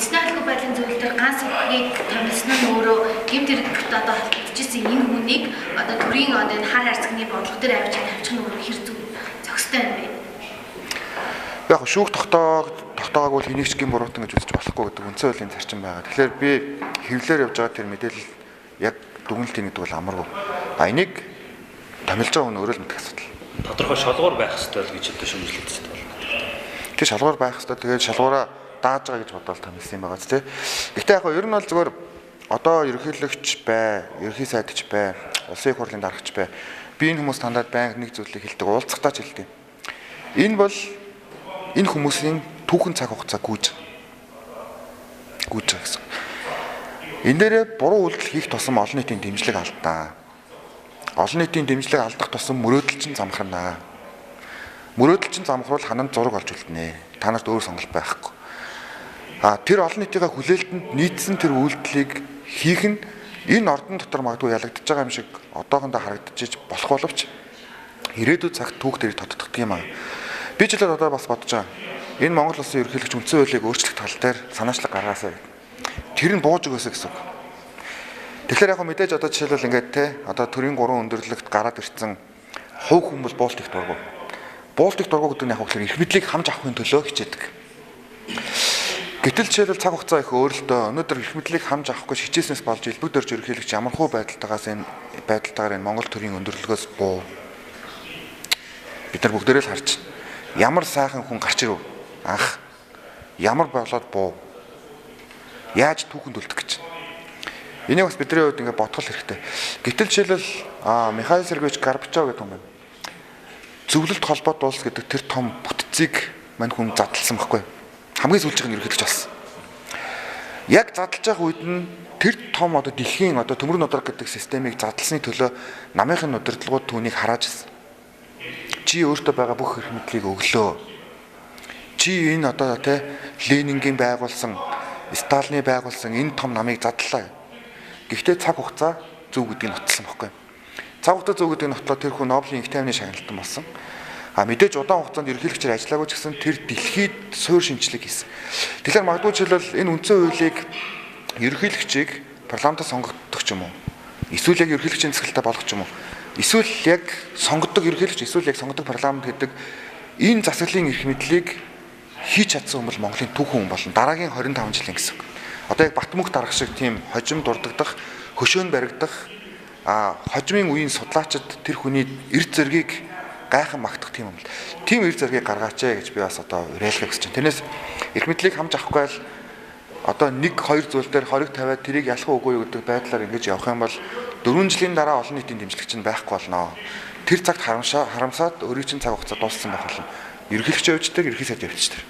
Эцний аюулгүй байдлын зөвлөл төр ганц хүүхийг томилсон нь өөрөө гэмт хэрэгт одоо холбогдчихсэн энэ хүнийг одоо төрийн одоо энэ хар хайрцагны бодлого дээр авчих нь өөрөө хэр зүг зохистой юм бэ? Яг шүүх тогтоогоог бол хэнийг ч гэм буруутан гэж үзэж болохгүй гэдэг үндсэн хуулийн зарчим байгаа. Тэгэхээр би хэвлэлээр явж байгаа тэр мэдээлэл яг дүгнэлтийн гэдэг бол амаргүй. Энийг томилж байгаа хүн өөрөө л мэдэх асуудал. Тодорхой шалгуур байх ёстой л гэж одоо шүүмжлэлтэй байна. Тэр шалгуур байх ёстой. Тэгээд шалгуураа дааж байгаа гэж бодоод томилсон юм байгаа ч тийм. Гэхдээ яг ер нь бол зүгээр одоо ерөнхийлөгч бай, ерөнхий сайдч бай, улсын их хурлын дарагч бай. Би энэ хүмүүс тандаад байнга нэг зүйлийг хэлдэг, уулзахтаа ч хэлдэг. Энэ бол энэ хүмүүсийн түүхэн цаг хугацаа гүйж байгаа гэсэн. Энэ дээрээ буруу үйлдэл хийх тусам олон нийтийн дэмжлэг алдаа. Олон нийтийн дэмжлэг алдах тусам мөрөөдөлчин замхарнаа. Мөрөөдөлчин замхруул хананд зураг олж үлднэ. Та нарт өөр сонголт байхгүй. Тэр олон нийтийн хүлээлтэнд нийцсэн тэр үйлдэлийг хийх нь энэ ордон дотор магадгүй ялагдчихж байгаа юм шиг одоохондоо харагдчих болох боловч ирээдүйд цагт түүх дээрээ тодтогдох юм аа. Би ч л одоо бас бодож байгаа. Энэ Монгол улсын ерөнхийлөгч үндсэн хуулийг өөрчлөх тал дээр санаачлаг гаргаасаа. Тэр нь бууж өгөөсэй гэсэн үг. Тэгэхээр яг мэдээж одоо жишээлбэл ингээд те одоо төрийн 3 өндөрлөгт гараад ирсэн хувь хүмүүс буултыг дургу. Буултыг дургу гэдэг нь яг хөөр эрх мэдлийг хамж авахын төлөө хичээдэг. Гэтэл жишээлбэл цаг хугацаа их өөрлөлтөө өнөөдөр эрх мэдлийг хамж авахгүй хичээснээс болж элбэг дөрж ерөнхийлөгч ямар хуу байдалтайгаар энэ Монгол төрийн өндөрлөгөөс буу. Бид нар бүгдээрээ л харж ямар сайхан хүн гарч ирв. Анх ямар болоод буу. Яаж түүхэнд үлдэх гэж. Энийг бас бидний хувьд ингээд бодгол хэрэгтэй. Гэтэл жишээлбэл Михаил Сергеевич Горбачов гэдэг хүн байна. Зөвлөлт холбоот улс гэдэг тэр том бүтцийг мань хүн задлсан байхгүй. Хамгийн сүүлчийн ерөнхийлөгч болсон. Яг задлж явах үед нь тэр том одоо дэлхийн одоо төмөр нудраг гэдэг системийг задлсны төлөө намынхын удирдлагууд түүнийг харааж ирсэн. Чи өөртөө байгаа бүх эрх мэдлийг өглөө. Чи энэ одоо тэ Ленингийн байгуулсан, Сталины байгуулсан энэ том намыг задлаа. Гэхдээ цаг хугацаа зөв гэдгийг нотолсон байхгүй. Цаг хугацаа зөв гэдгийг нотлоо тэр хүн Нобелийн их тайвны шагналтан болсон. Мэдээж удаан хугацаанд ерөнхийлөгчөөр ажиллаагүй ч гэсэн тэр дэлхийд суур шинжилгээ хийсэн. Тэгэхээр магадгүй жишээлбэл энэ үндсэн хуулийг ерөнхийлөгчийг парламентод сонгогдох ч юм уу. Эсвэл яг ерөнхийлөгчийн засаглалтаа болгох ч юм уу. Эсвэл яг сонгодог ерөнхийлөгч, эсвэл яг сонгодог парламент гэдэг энэ засаглалын эрх мэдлийг хийж чадсан хүн бол Монголын түүхэн хүн болно. Дараагийн 25 жилийн гэсэн. Одоо яг Батмөнх дарга шиг тийм хожим дурддах, хөшөөн баригдах, хожимын үеийн судлаачид тэр хүний эрд зэргийг гайхан магтах тийм юм л. Тийм эрд зэргийг гаргаач гэж би бас одоо уриалгах гэж байна. Тэрнээс эрх мэдлийг хамж авахгүй л одоо 1-2 зүйл дээр хориг тавиад тэрийг ялах уугүй юу гэдэг байдлаар ингэж явах юм бол 4 жилийн дараа олон нийтийн дэмжлэгч нь байхгүй болно. Тэр цагт харамсаад өөрийн чинь цаг хугацаа дууссан байх болно. Ерөнхийлөгчийн хувьд тэр ерөнхий сайдын хувьд тэр.